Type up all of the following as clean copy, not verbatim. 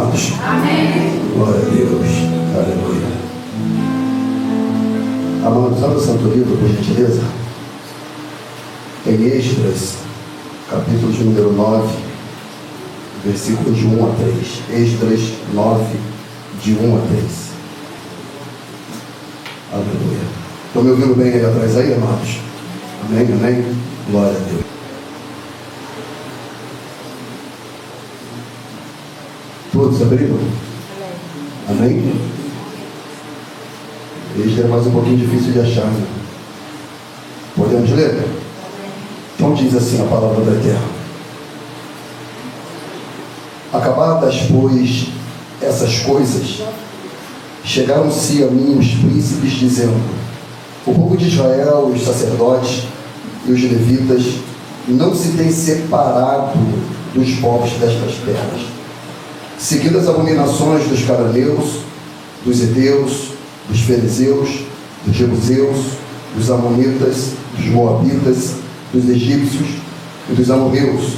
amados? Amém. Glória a Deus. Aleluia. Amados, abra o Santo Livro, por gentileza. Em Esdras, capítulo de número 9, versículos de 1 a 3. Esdras 9, de 1 a 3. Aleluia. Estão me ouvindo bem aí atrás aí, amados? Amém, amém. Glória a Deus. Todos abriram? Amém? Este é mais um pouquinho difícil de achar, né? Podemos ler? Então diz assim a palavra da terra. Acabadas, pois, essas coisas, chegaram-se a mim os príncipes, dizendo: o povo de Israel, os sacerdotes e os levitas não se têm separado dos povos destas terras, seguindo as abominações dos cananeus, dos heteus, dos fariseus, dos jebuseus, dos amonitas, dos moabitas, dos egípcios e dos amorreus,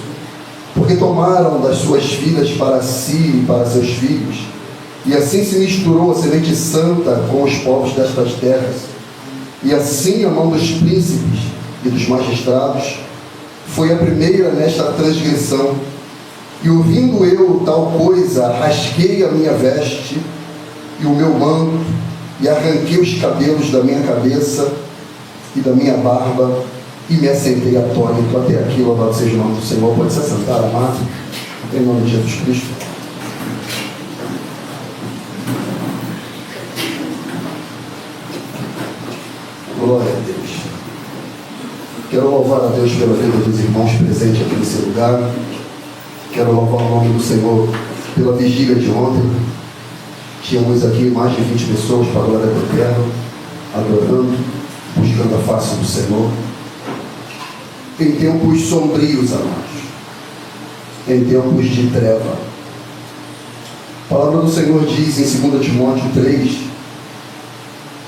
porque tomaram das suas filhas para si e para seus filhos, e assim se misturou a semente santa com os povos destas terras, e assim a mão dos príncipes e dos magistrados foi a primeira nesta transgressão. E ouvindo eu tal coisa, rasguei a minha veste e o meu manto, e arranquei os cabelos da minha cabeça e da minha barba, e me assentei atônito. Até aqui, louvado seja o nome do Senhor. Pode se assentar, amado, em nome de Jesus Cristo. Glória a Deus. Quero louvar a Deus pela vida dos irmãos presentes aqui nesse lugar. Quero louvar o nome do Senhor pela vigília de ontem. Tínhamos aqui mais de 20 pessoas para a glória do Eterno, adorando, buscando a face do Senhor. Em tempos sombrios, amados, em tempos de treva. A palavra do Senhor diz em 2 Timóteo 3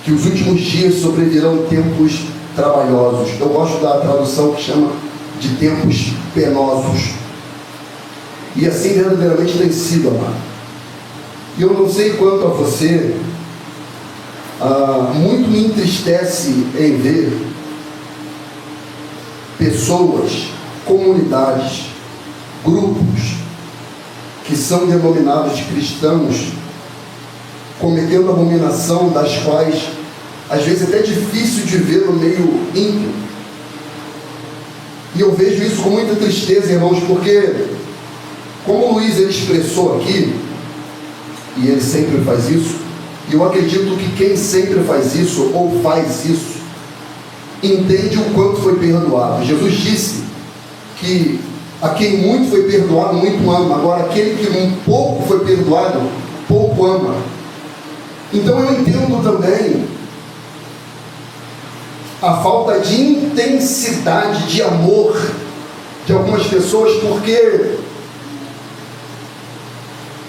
que os últimos dias sobrevirão tempos trabalhosos. Eu gosto da tradução que chama de tempos penosos. E assim verdadeiramente tem sido, amado. E eu não sei quanto a você, muito me entristece em ver pessoas, comunidades, grupos que são denominados de cristãos cometendo abominação, das quais às vezes é até difícil de ver no meio íntimo. E eu vejo isso com muita tristeza, irmãos, porque como o Luiz ele expressou aqui, e ele sempre faz isso, e eu acredito que quem sempre faz isso, ou faz isso, entende o quanto foi perdoado. Jesus disse que a quem muito foi perdoado, muito ama. Agora, aquele que um pouco foi perdoado, pouco ama. Então eu entendo também a falta de intensidade, de amor de algumas pessoas, porque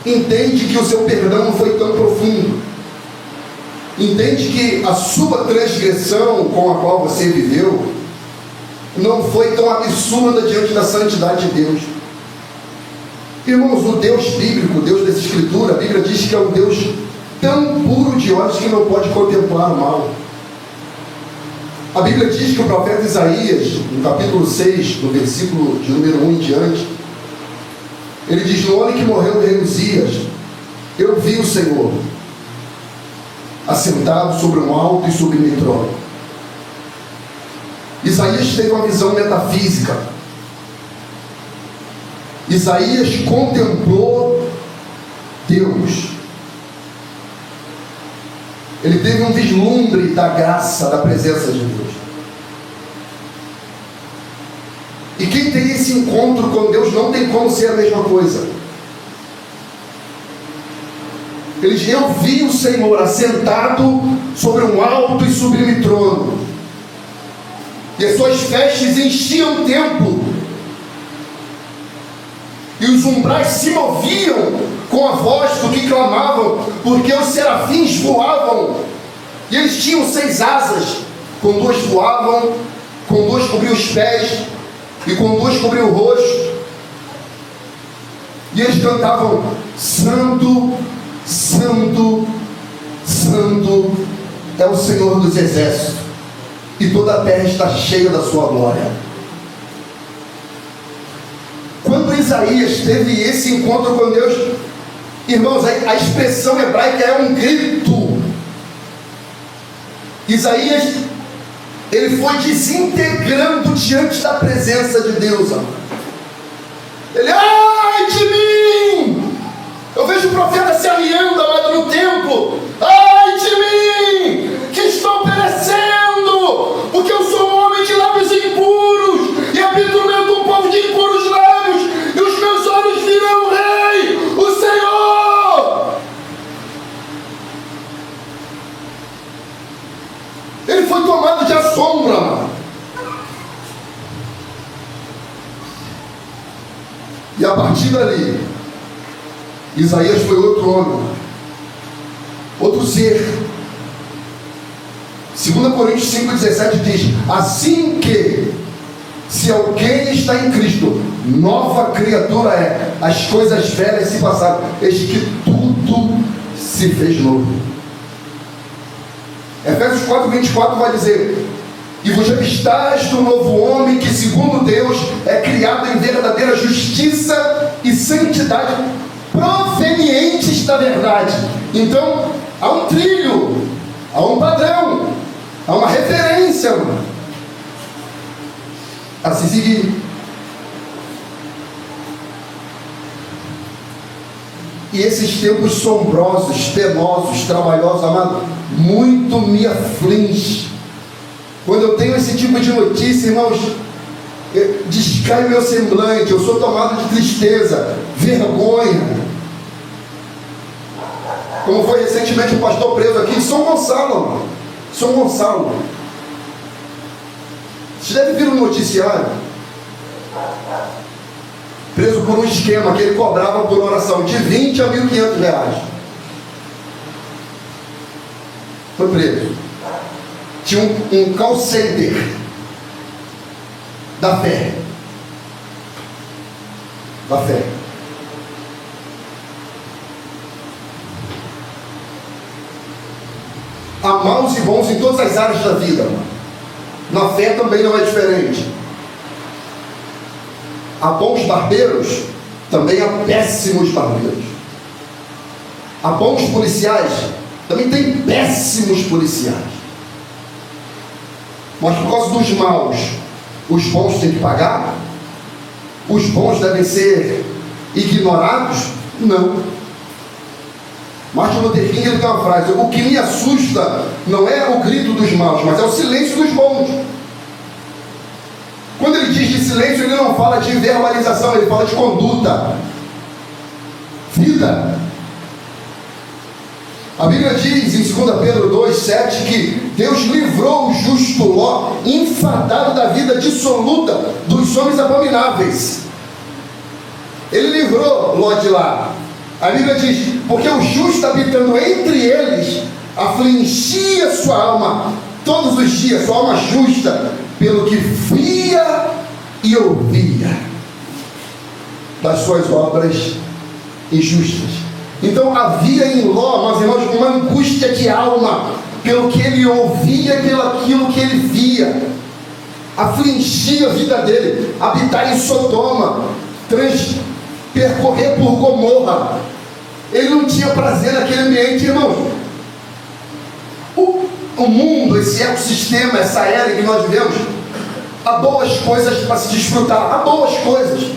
entende que o seu perdão não foi tão profundo, entende que a sua transgressão com a qual você viveu não foi tão absurda diante da santidade de Deus. Irmãos, o Deus bíblico, o Deus dessa escritura, a Bíblia diz que é um Deus tão puro de olhos que não pode contemplar o mal. A Bíblia diz que o profeta Isaías, no capítulo 6, no versículo de número 1 em diante, ele diz: no ano que morreu o rei Uzias, eu vi o Senhor assentado sobre um alto e sublime trono. Isaías teve uma visão metafísica. Isaías contemplou Deus. Ele teve um vislumbre da graça, da presença de Deus. E quem tem esse encontro com Deus não tem como ser a mesma coisa. Ele diz: eu vi o Senhor assentado sobre um alto e sublime trono, e as suas vestes enchiam o templo, e os umbrais se moviam com a voz do que clamavam, porque os serafins voavam, e eles tinham 6 asas, com 2 voavam, com 2 cobriam os pés, e com 2 cobriam o rosto, e eles cantavam: Santo, Santo, Santo é o Senhor dos exércitos, e toda a terra está cheia da sua glória. Quando Isaías teve esse encontro com Deus, irmãos, a expressão hebraica é um grito. Isaías, ele foi desintegrando diante da presença de Deus, amado. Ele, ai de mim! Eu vejo o profeta se arriando, amado, no templo. Ai de mim, que estou perecendo, porque eu sou um homem de lábios impuros, e habito no meio de um povo de impuros lábios, e os meus olhos viram o Rei, o Senhor. Ele foi tomado de assombro, amado. E a partir dali, Isaías foi outro homem, outro ser. 2 Coríntios 5,17 diz: assim que, se alguém está em Cristo, nova criatura é, as coisas velhas se passaram, eis que tudo se fez novo. Efésios 4,24 vai dizer: e vos revistais do novo homem, que segundo Deus é criado em verdadeira justiça e santidade, provenientes da verdade. Então, há um trilho, há um padrão, há uma referência a se seguir. E esses tempos sombrosos, penosos, trabalhosos, amado, muito me aflige. Quando eu tenho esse tipo de notícia, irmãos, descai o meu semblante, eu sou tomado de tristeza, vergonha. Como foi recentemente um pastor preso aqui em São Gonçalo. São Gonçalo. Vocês devem vir no noticiário. Preso por um esquema que ele cobrava por oração de 20 a 1.500 reais. Foi preso. Tinha um call center da fé. Da fé. Há maus e bons em todas as áreas da vida. Na fé também não é diferente. Há bons barbeiros, também há péssimos barbeiros. Há bons policiais, também tem péssimos policiais. Mas por causa dos maus, os bons têm que pagar? Os bons devem ser ignorados? Não. Martin Luther King, ele tem uma frase: o que me assusta não é o grito dos maus, mas é o silêncio dos bons. Quando ele diz de silêncio, ele não fala de verbalização, ele fala de conduta, vida. A Bíblia diz em 2 Pedro 2,7 que Deus livrou o justo Ló, enfadado da vida dissoluta dos homens abomináveis. Ele livrou Ló de lá. A Bíblia diz: porque o justo, habitando entre eles, afligia sua alma todos os dias, sua alma justa, pelo que via e ouvia das suas obras injustas. Então havia em Ló, meus irmãos, uma angústia de alma pelo que ele ouvia e pelo aquilo que ele via. Afligia a vida dele, habitar em Sodoma, percorrer por Gomorra. Ele não tinha prazer naquele ambiente, irmãos. O mundo, esse ecossistema, essa era que nós vivemos, há boas coisas para se desfrutar, há boas coisas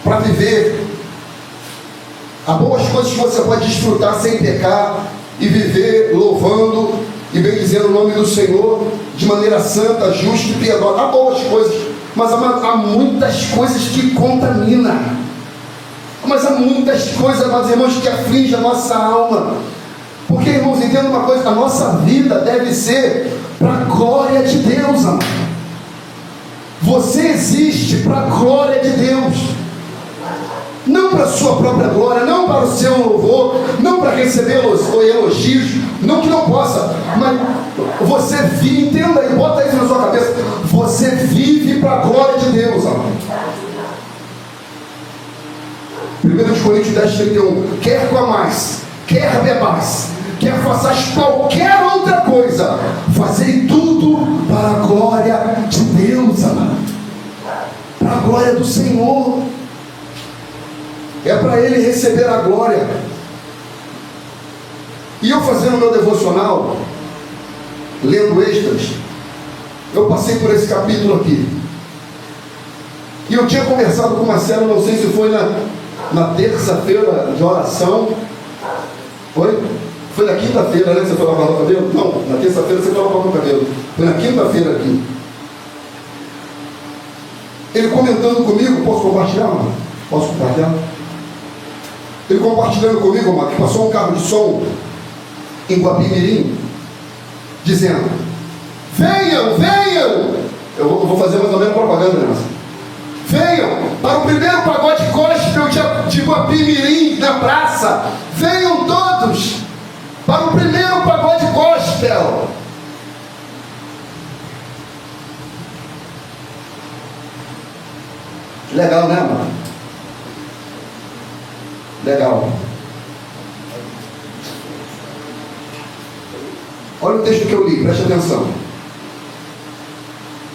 para viver, há boas coisas que você pode desfrutar sem pecar e viver louvando e bendizendo o nome do Senhor de maneira santa, justa e piedosa. Há boas coisas, mas há muitas coisas que contaminam. Mas há muitas coisas, meus irmãos, que afligem a nossa alma. Porque, irmãos, entenda uma coisa: a nossa vida deve ser para a glória de Deus, amado. Você existe para a glória de Deus, não para a sua própria glória, não para o seu louvor, não para receber elogios, não que não possa, mas você vive, entenda e bota isso na sua cabeça: você vive para a glória de Deus, amado. 1 1 Coríntios 10:31, quer comais, quer bebais, quer façais qualquer outra coisa, fazei tudo para a glória de Deus, amado. Para a glória do Senhor. É para Ele receber a glória. E eu fazendo meu devocional, lendo Esdras, eu passei por esse capítulo aqui. E eu tinha conversado com o Marcelo, não sei se foi na terça-feira de oração. Foi? Foi na quinta-feira, né, que você foi lavar o cabelo? Não, na terça-feira você foi lavar o cabelo. Foi na quinta-feira aqui. Ele comentando comigo, posso compartilhar, mano? Posso compartilhar? Ele compartilhando comigo, mano, que passou um carro de som em Guapimirim, dizendo: venham, venham. Eu vou fazer mais ou menos propaganda, né? Venham para o primeiro pagode gospel de Guapimirim, na praça. Venham todos para o primeiro pagode gospel. Legal, né, mano? Legal. Olha o texto que eu li, preste atenção.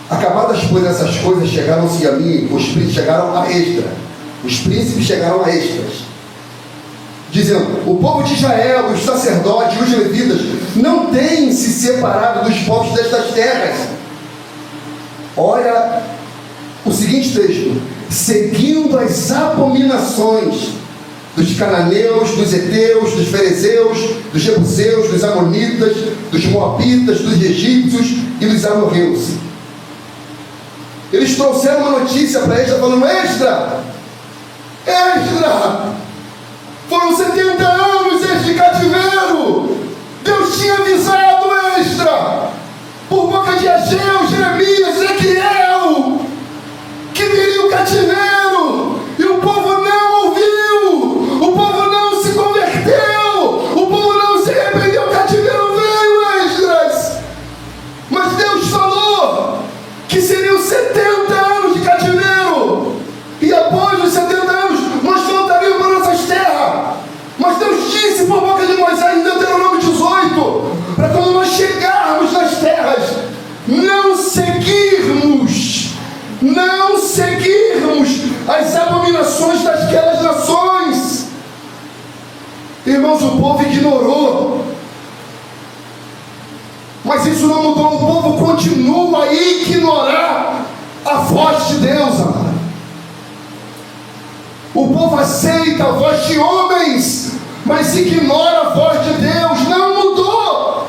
Acabadas, pois, essas coisas, chegaram-se a mim, os príncipes chegaram a Esdras. Os príncipes chegaram a Esdras, dizendo: o povo de Israel, os sacerdotes, os levitas, não têm se separado dos povos destas terras. Olha o seguinte texto: seguindo as abominações dos cananeus, dos heteus, dos ferezeus, dos jebuseus, dos amonitas, dos moabitas, dos egípcios e dos amorreus. Eles trouxeram uma notícia para Esdras, falando: Esdras, foram 70 anos de cativeiro. Deus tinha avisado Esdras, por boca de Ageu, Jeremias, Ezequiel, que viria o cativeiro, e o povo não ouviu, o povo não se converteu, o povo não se arrependeu, o cativeiro veio, Esdras. Mas Deus falou que seriam 70 anos de cativeiro, e após os 70 anos nós voltaríamos para nossas terras. Mas Deus disse por boca de Moisés em Deuteronômio 18, para quando nós chegarmos nas terras, não seguirmos as abominações daquelas nações. Irmãos, o povo ignorou, mas isso não mudou. O povo continua a ignorar a voz de Deus, amado. O povo aceita a voz de homens, mas ignora a voz de Deus. Não mudou.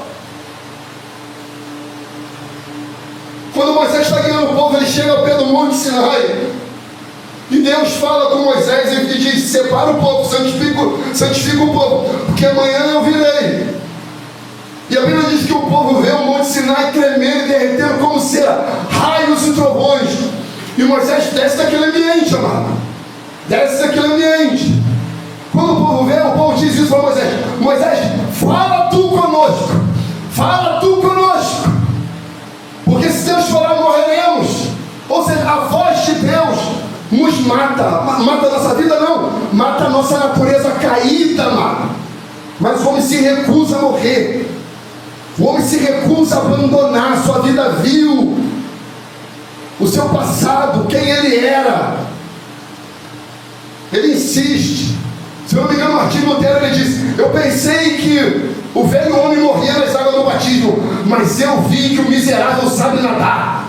Quando Moisés está guiando o povo, ele chega ao pé do Monte Sinai, e Deus fala com Moisés e diz: separa o povo, santifica o povo, porque amanhã eu virei. E a Bíblia diz que o povo vê o Monte Sinai tremendo e derretendo como cera, raios e trovões. E Moisés desce daquele ambiente, amado. Desce daquele ambiente. Quando o povo vê, o povo diz isso para Moisés: Moisés, fala tu conosco. Fala tu conosco. Porque se Deus falar, morreremos. Ou seja, a voz de Deus nos mata. Mata a nossa vida, não. Mata a nossa natureza caída, mano. Mas o homem se recusa a morrer. O homem se recusa a abandonar a sua vida vil, o seu passado, quem ele era. Ele insiste. Se eu não me engano, Martinho Lutero, ele disse: eu pensei que o velho homem morria nas águas do batismo, mas eu vi que o miserável sabe nadar.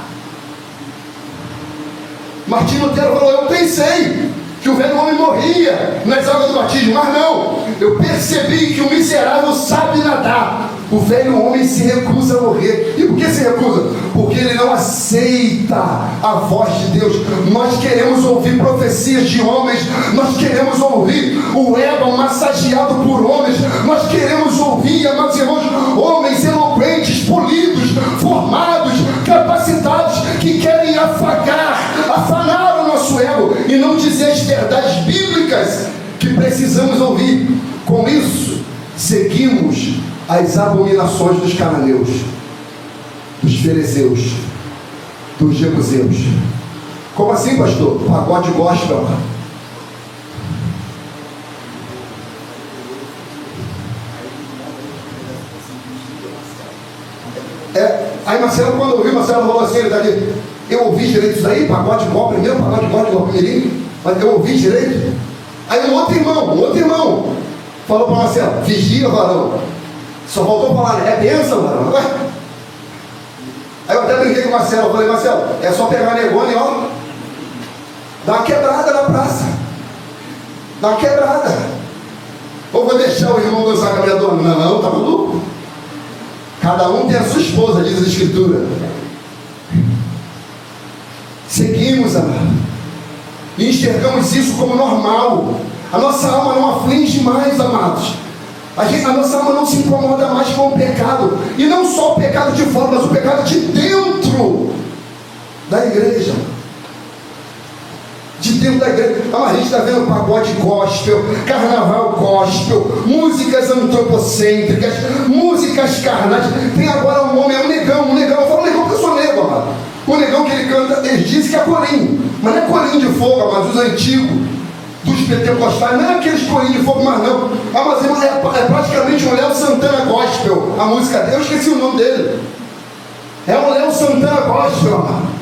Martinho Lutero falou: eu pensei que o velho homem morria nas águas do batismo, mas não, eu percebi que o miserável sabe nadar. O velho homem se recusa a morrer. E por que se recusa? Porque ele não aceita a voz de Deus. Nós queremos ouvir profecias de homens, nós queremos ouvir o ego massageado por homens, nós queremos ouvir, amados irmãos, homens eloquentes, polidos, formados, capacitados, que querem afanar o nosso ego e não dizer as verdades bíblicas que precisamos ouvir. Com isso, seguimos as abominações dos cananeus, dos ferezeus, dos jebuseus. Como assim, pastor? Pagode gospel. Aí Marcelo, quando ouviu, Marcelo falou assim, ele tá ali, eu ouvi direito isso daí, pagode igual primeiro, pagode igual primeiro, mas eu ouvi direito. Aí um outro irmão, falou para Marcelo, vigia, varão. Só voltou a falar, é bênção, varão. Aí eu até brinquei com o Marcelo, falei, Marcelo, é só pegar a negona e ó, dá uma quebrada na praça. Dá uma quebrada. Ou vou deixar o irmão dançar com a minha dona? Não, tá maluco? Cada um tem a sua esposa, diz a Escritura. Seguimos, amado, e enxergamos isso como normal. A nossa alma não aflige mais, amados. A nossa alma não se incomoda mais com o pecado. E não só o pecado de fora, mas o pecado de dentro da igreja. De dentro da igreja. A gente está vendo pagode gospel, carnaval gospel, músicas antropocêntricas, músicas carnais. Tem agora um homem, um negão. Eu falo negão porque eu sou negro, amado. O negão que ele canta, ele diz que é corinho. Mas não é corinho de fogo, mas os antigos, dos pentecostais, não é aqueles corinhos de fogo, mas não. Mas é praticamente um Léo Santana gospel. A música dele, eu esqueci o nome dele. É um Léo Santana gospel, amado.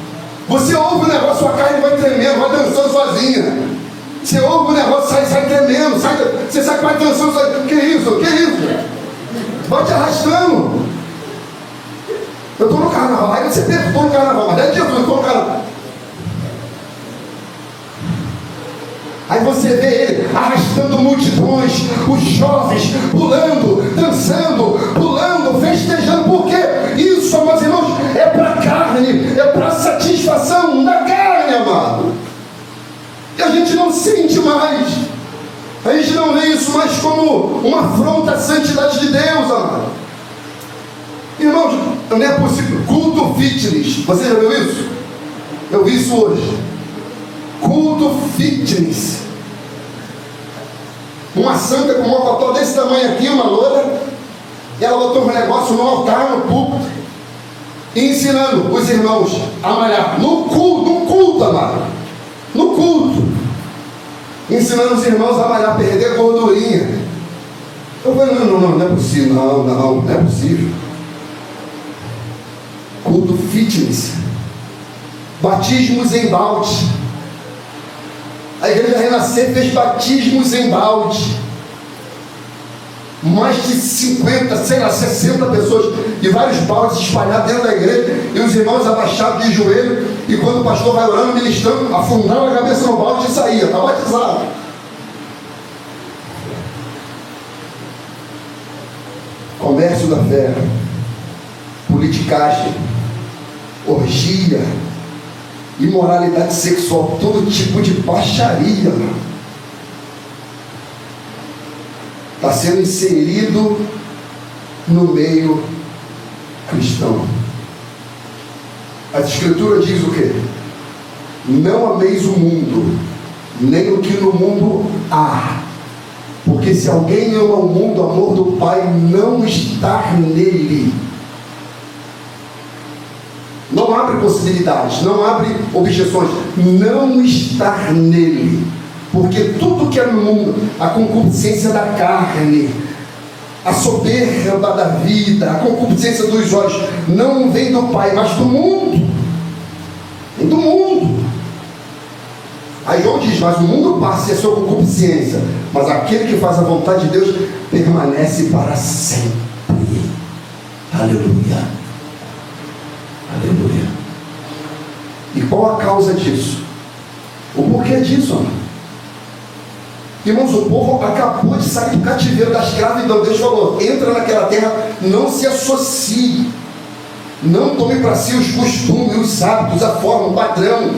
Você ouve o negócio, sua carne vai tremendo, vai dançando sozinha. Você ouve o negócio, sai tremendo, você sai vai dançando sozinha. Que isso? Vai te arrastando. Eu estou no carnaval, aí você pensa, estou no carnaval, mas é dia, eu estou no carnaval. Aí você vê ele arrastando multidões, os jovens pulando, dançando, festejando. Por quê? Isso, meus irmãos, é para a carne, é para a satisfação da carne, amado. E a gente não sente mais, a gente não vê isso mais como uma afronta à santidade de Deus, amado. Irmãos, não é possível. Culto fitness, você já viu isso? Eu vi isso hoje. Culto fitness. Uma santa com uma mocotó desse tamanho aqui, uma loura, e ela botou um negócio no altar, no púlpito, ensinando os irmãos a malhar no culto, amado. No culto. Ensinando os irmãos a malhar, perder gordurinha. Eu falei, não é possível, não é possível. Culto fitness. Batismos em balde. A igreja Renascer fez batismos em balde. Mais de 50, 60 pessoas e vários baldes espalhados dentro da igreja, e os irmãos abaixados de joelho, e quando o pastor vai orando, ministrando, afundava a cabeça no balde e saía, está batizado. Comércio da fé, politicagem, orgia, imoralidade sexual, todo tipo de baixaria está sendo inserido no meio cristão. A Escritura diz o quê? Não ameis o mundo, nem o que no mundo há, porque se alguém ama o mundo, o amor do Pai não está nele. Não abre possibilidades, não abre objeções, não estar nele, porque tudo que é no mundo, a concupiscência da carne, a soberba da vida, a concupiscência dos olhos, não vem do Pai, mas do mundo. Vem do mundo. Aí João diz, mas o mundo passa e a sua concupiscência, mas aquele que faz a vontade de Deus permanece para sempre. Aleluia. Aleluia. E qual a causa disso? O porquê disso, amor? Irmãos, o povo acabou de sair do cativeiro, da escravidão. Deus falou, entra naquela terra, não se associe, não tome para si os costumes, os hábitos, a forma, o padrão,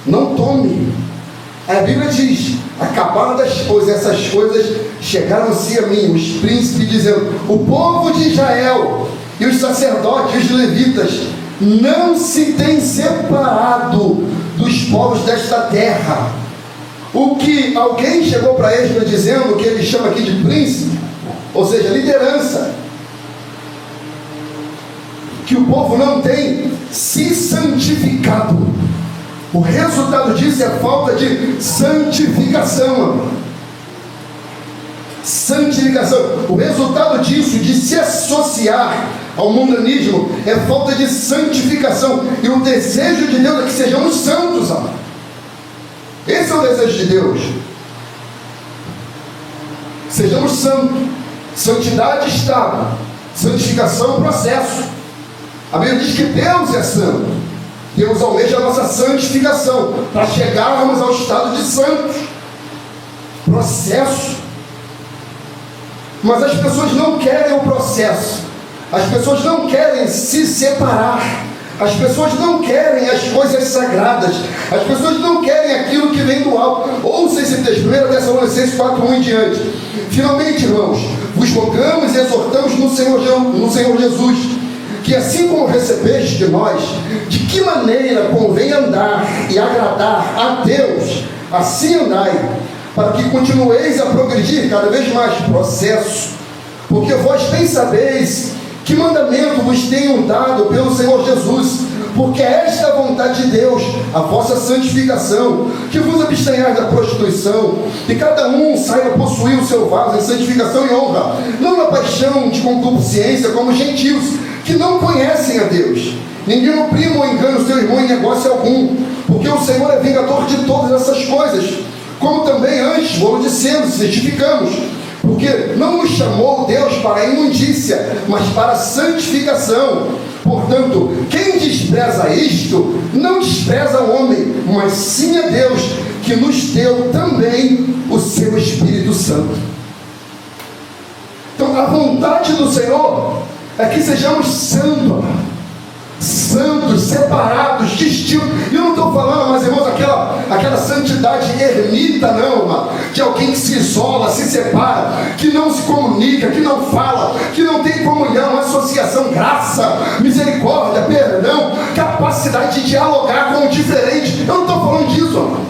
não tome. A Bíblia diz, acabaram das coisas, essas coisas chegaram-se a mim, os príncipes dizendo, o povo de Israel e os sacerdotes e os levitas não se têm separado dos povos desta terra. O que alguém chegou para eles dizendo, que ele chama aqui de príncipe, ou seja, liderança, que o povo não tem se santificado. O resultado disso é falta de santificação. Santificação. O resultado disso, de se associar ao mundanismo, é falta de santificação. E o desejo de Deus é que sejamos santos, amado. Esse é o desejo de Deus. Sejamos santos. Santidade está. Santificação é um processo. A Bíblia diz que Deus é santo. Deus almeja a nossa santificação para chegarmos ao estado de santos. Processo. Mas as pessoas não querem o processo. As pessoas não querem se separar. As pessoas não querem as coisas sagradas. As pessoas não querem aquilo que vem do alto. Ouça esse texto, 1 Tessalonicenses 4:1 em diante. Finalmente, irmãos, vos rogamos e exortamos no Senhor Jesus, que assim como recebeste de nós, de que maneira convém andar e agradar a Deus, assim andai, para que continueis a progredir cada vez mais. Processo. Porque vós bem sabeis que mandamento vos tenho dado pelo Senhor Jesus, porque é esta a vontade de Deus, a vossa santificação, que vos abstenhais da prostituição, e cada um saiba possuir o seu vaso em santificação e honra, não na paixão de concupiscência, como gentios, que não conhecem a Deus. Ninguém oprima ou engana o seu irmão em negócio algum, porque o Senhor é vingador de todas essas coisas, como também antes vou dizendo, certificamos, porque não nos chamou Deus para a imundícia, mas para a santificação. Portanto, quem despreza isto, não despreza o homem, mas sim a Deus, que nos deu também o seu Espírito Santo. Então, a vontade do Senhor é que sejamos santos, separados, distintos. E eu não estou falando, mas irmãos, aquela santidade ermita, não, mano, de alguém que se isola, se separa, que não se comunica, que não fala, que não tem comunhão, associação, graça, misericórdia, perdão, capacidade de dialogar com o diferente. Eu não estou falando disso, mano.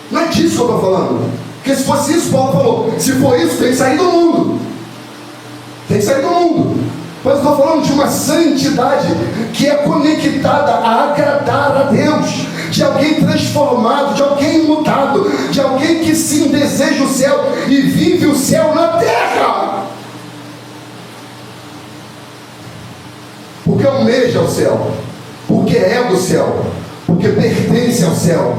Não é disso que eu estou falando. Porque se fosse isso, Paulo falou, se for isso, tem que sair do mundo. Tem que sair do mundo. Mas eu estou falando de uma santidade que é conectada a agradar a Deus, de alguém transformado, de alguém mudado, de alguém que sim deseja o céu e vive o céu na terra, porque almeja o céu, porque é do céu, porque pertence ao céu.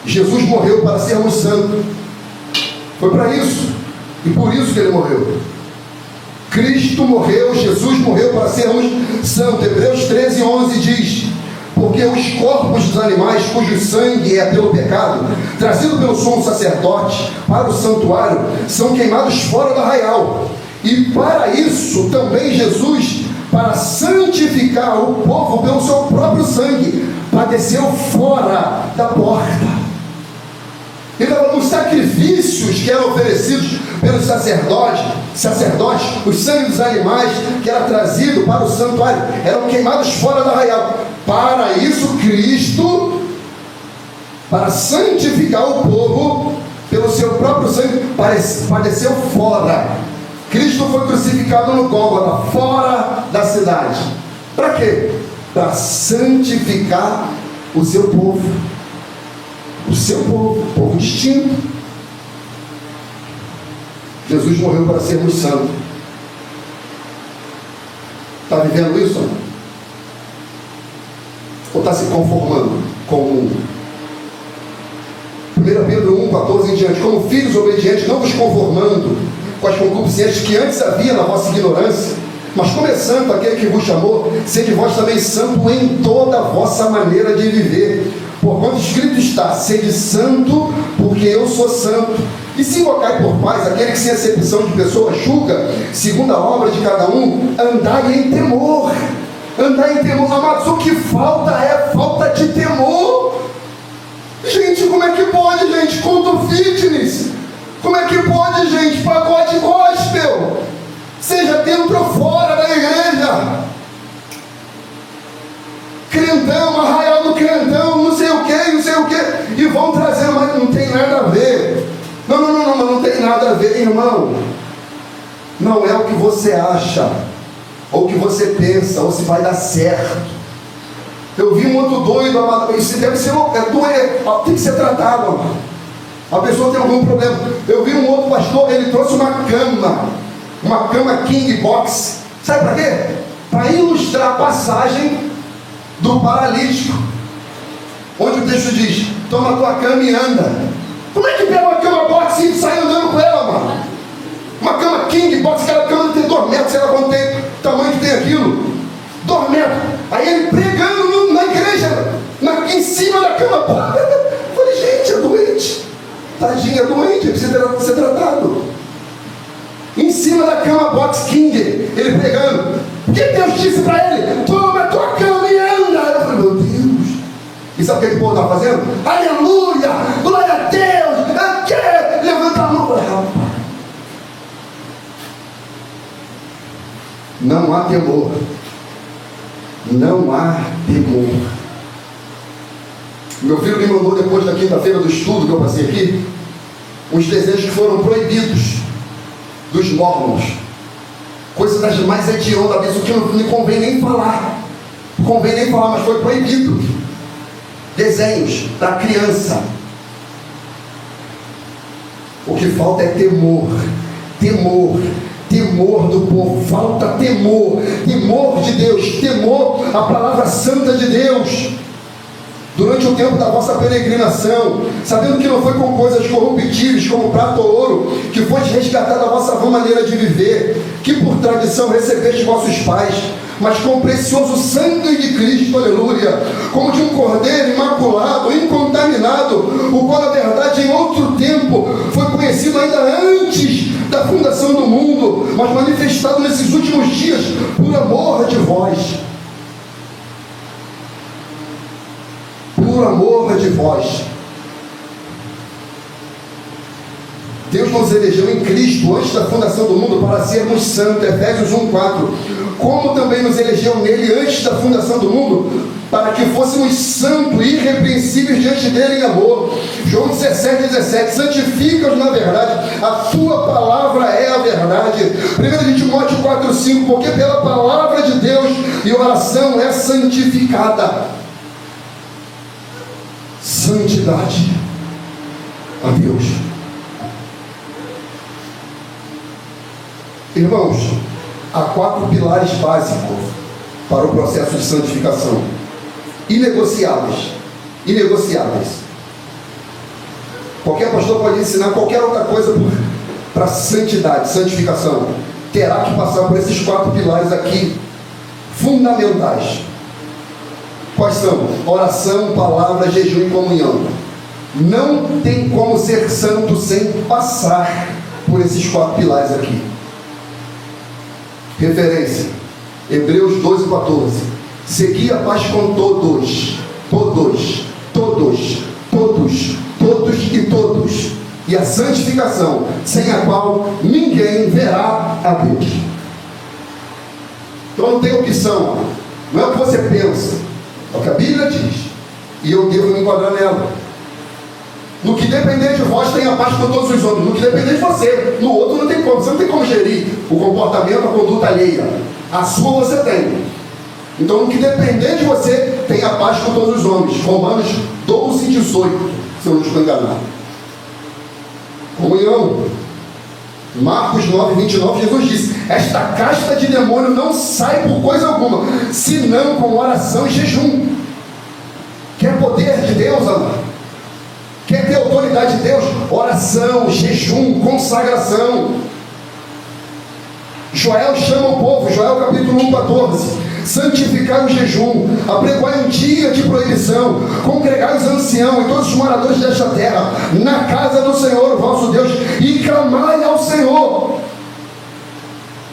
Jesus morreu para sermos santos. Foi para isso, e por isso que ele morreu. Cristo morreu, Jesus morreu para sermos santos. Hebreus 13:11 diz: porque os corpos dos animais cujo sangue é pelo pecado, trazido pelo sumo sacerdote para o santuário, são queimados fora do arraial. E para isso também Jesus, para santificar o povo pelo seu próprio sangue, padeceu fora da porta. Então, os sacrifícios que eram oferecidos pelos sacerdotes, os sangue dos animais que era trazido para o santuário, eram queimados fora do arraial. Para isso, Cristo, para santificar o povo pelo seu próprio sangue, padeceu fora. Cristo foi crucificado no Gólgota, fora da cidade. Para quê? Para santificar o seu povo. O seu povo distinto. Jesus morreu para sermos santos. Está vivendo isso? Ou está se conformando com o mundo? 1 Pedro 1:14 em diante: como filhos obedientes, não vos conformando com as concupiscências que antes havia na vossa ignorância, mas começando aquele que vos chamou, sede vós também santo em toda a vossa maneira de viver. Porquanto escrito está: sede santo, porque eu sou santo. E se invocai por paz aquele que sem acepção de pessoas julga, segundo a obra de cada um, andai em temor. Andai em temor. Amados, o que falta é falta de temor. Gente, como é que pode, gente? Culto fitness. Como é que pode, gente? Pagode gospel. Seja dentro ou fora da igreja. Crentão, arraial do crentão, não sei o que, e vão trazer, mas não tem nada a ver. Não tem nada a ver, irmão. Não é o que você acha, ou o que você pensa, ou se vai dar certo. Eu vi um outro doido, amado, isso deve ser, tem que ser tratado, amado. A pessoa tem algum problema. Eu vi um outro pastor, ele trouxe uma cama uma cama king box. Sabe para quê? Para ilustrar a passagem do paralítico, onde o texto diz: toma a tua cama e anda. Como é que pega uma cama box e sai andando com ela, mano? Uma cama king box, aquela cama tem 2 metros, sei lá quanto tem, tamanho que tem aquilo, 2 metros. Aí ele pregando na igreja, em cima da cama box. Eu falei, gente, é doente. Tadinho, é doente, precisa ser tratado. Em cima da cama box king, ele pregando. O que Deus disse para ele? Toma a tua cama e anda. Eu falei, meu Deus. E sabe o que aquele povo estava fazendo? Aleluia, glória a Deus. Levanta a mão. Rapaz, não há temor. Não há temor. Meu filho me mandou, depois da quinta-feira do estudo que eu passei aqui, uns desejos que foram proibidos dos mormons, coisas das mais hediondas, isso que não me convém nem falar, mas foi proibido. Desenhos da criança. O que falta é temor do povo, falta temor de Deus, temor à palavra santa de Deus. Durante o tempo da vossa peregrinação, sabendo que não foi com coisas corruptíveis, como prata ou ouro, que foi resgatada a vossa vã maneira de viver, que por tradição recebeste vossos pais, mas com o precioso sangue de Cristo, aleluia, como de um cordeiro imaculado, incontaminado, o qual na verdade em outro tempo foi conhecido ainda antes da fundação do mundo, mas manifestado nesses últimos dias por amor de vós. Por amor de vós. Deus nos elegeu em Cristo antes da fundação do mundo para sermos santos, Efésios 1:4. Como também nos elegeu nele antes da fundação do mundo, para que fôssemos santos e irrepreensíveis diante dele em amor. João 17:17. Santifica-os na verdade, a tua palavra é a verdade. 1 Timóteo 4:5. Porque pela palavra de Deus e oração é santificada. Santidade a Deus. Irmãos, há 4 pilares básicos para o processo de santificação, inegociáveis. Qualquer pastor pode ensinar qualquer outra coisa para santidade, santificação. Terá que passar por esses 4 pilares aqui, fundamentais. Quais são? Oração, palavra, jejum e comunhão. Não tem como ser santo sem passar por esses 4 pilares aqui. Referência, Hebreus 12:14. Segui a paz com todos e todos, e a santificação, sem a qual ninguém verá a Deus. Então não tem opção, não é o que você pensa, é o que a Bíblia diz, e eu devo me enquadrar nela. No que depender de vós, tenha paz com todos os homens. No que depender de você, no outro não tem como. Você não tem como gerir o comportamento, a conduta alheia. A sua você tem. Então, no que depender de você, tenha paz com todos os homens. Romanos 12:18, se eu não estou enganado. Comunhão. Marcos 9:29, Jesus disse: esta casta de demônio não sai por coisa alguma, senão com oração e jejum. Quer poder de Deus, amado? Quer ter autoridade de Deus? Oração, jejum, consagração. Joel chama o povo, Joel capítulo 1:14. Santificai o jejum, apregoai um dia de proibição, congregai os anciãos e todos os moradores desta terra, na casa do Senhor, vosso Deus, e clamai ao Senhor.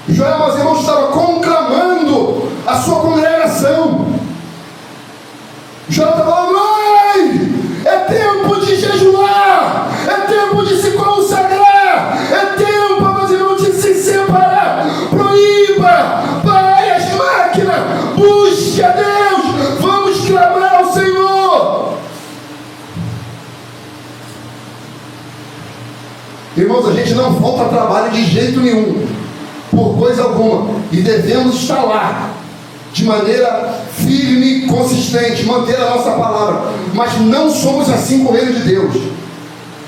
Joel, meus irmãos, estava conclamando a sua congregação. Joel estava falando: é tempo de jejuar, é tempo de se consagrar, é tempo, meus irmãos, de se separar. Proíba, pare as máquinas, busque a Deus, vamos clamar ao Senhor. Irmãos, a gente não volta a trabalho de jeito nenhum, por coisa alguma, e devemos estar lá de maneira firme, consistente, manter a nossa palavra, mas não somos assim com o reino de Deus.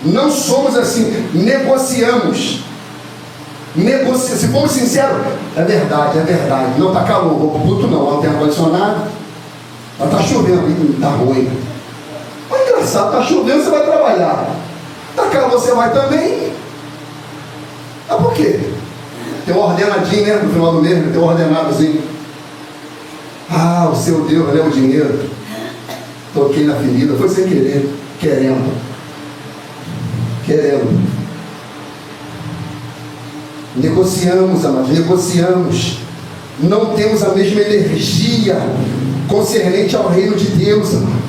Não somos assim, negociamos. Se formos sinceros, é verdade. Não está calor, vou pro culto não tem ar-condicionado. Mas está chovendo, está ruim. Mas engraçado, está chovendo, você vai trabalhar. Está calor, você vai também. Mas por quê? Tem um ordenadinho, né? No final do mês, tem um ordenadozinho. O seu Deus, olha o dinheiro. Toquei na ferida, foi sem querer, querendo. Negociamos, amados, negociamos. Não temos a mesma energia concernente ao reino de Deus, amado.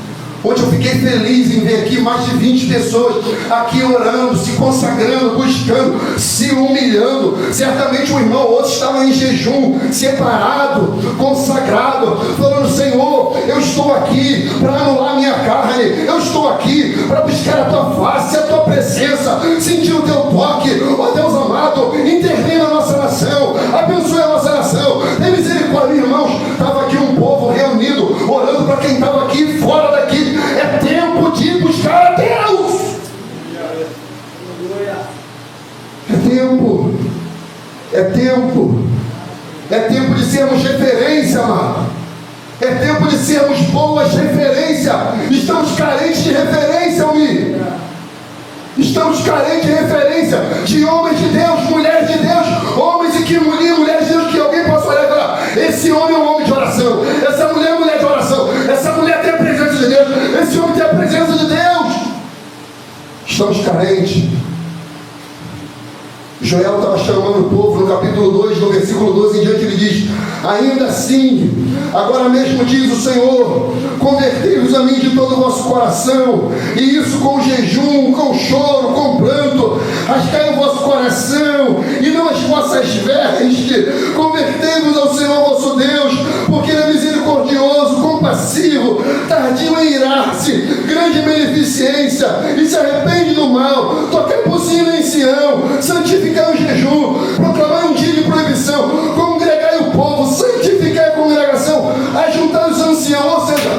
Onde eu fiquei feliz em ver aqui mais de 20 pessoas aqui orando, se consagrando, buscando, se humilhando. Certamente um irmão ou outro estava em jejum, separado, consagrado, falando: Senhor, eu estou aqui para anular minha carne, eu estou aqui para buscar a tua face, a tua presença, sentir o teu toque. Ó Deus amado, intervém na nossa nação, abençoe a nossa nação, tem misericórdia, irmãos. Estava aqui um povo reunido, orando para quem estava aqui, fora daqui. É tempo de buscar a Deus. É tempo de sermos referência, amado. É tempo de sermos boas referências. Estamos carentes de referência, Almir. Estamos carentes de referência de homens de Deus, mulheres de Deus, homens e mulheres de Deus, que alguém possa olhar e falar: esse homem é um homem de oração, essa mulher é mulher de oração, essa mulher tem a presença de Deus, esse homem tem a presença de Deus. Estamos carentes. Joel estava chamando o povo no capítulo 2, no versículo 12 em diante, ele diz: ainda assim, agora mesmo diz o Senhor, convertei-vos a mim de todo o vosso coração, e isso com jejum, com choro, com pranto, rasgai o vosso coração, e não as vossas vestes, convertei-vos ao Senhor vosso Deus, porque Ele é misericordioso, compassivo, tardio em irar-se, grande beneficência, e se arrepende do mal. Tocai por sino em Sião, santificai o jejum, proclamai um dia de proibição, congregai o povo, santificai a congregação, ajuntai os anciãos, ou seja,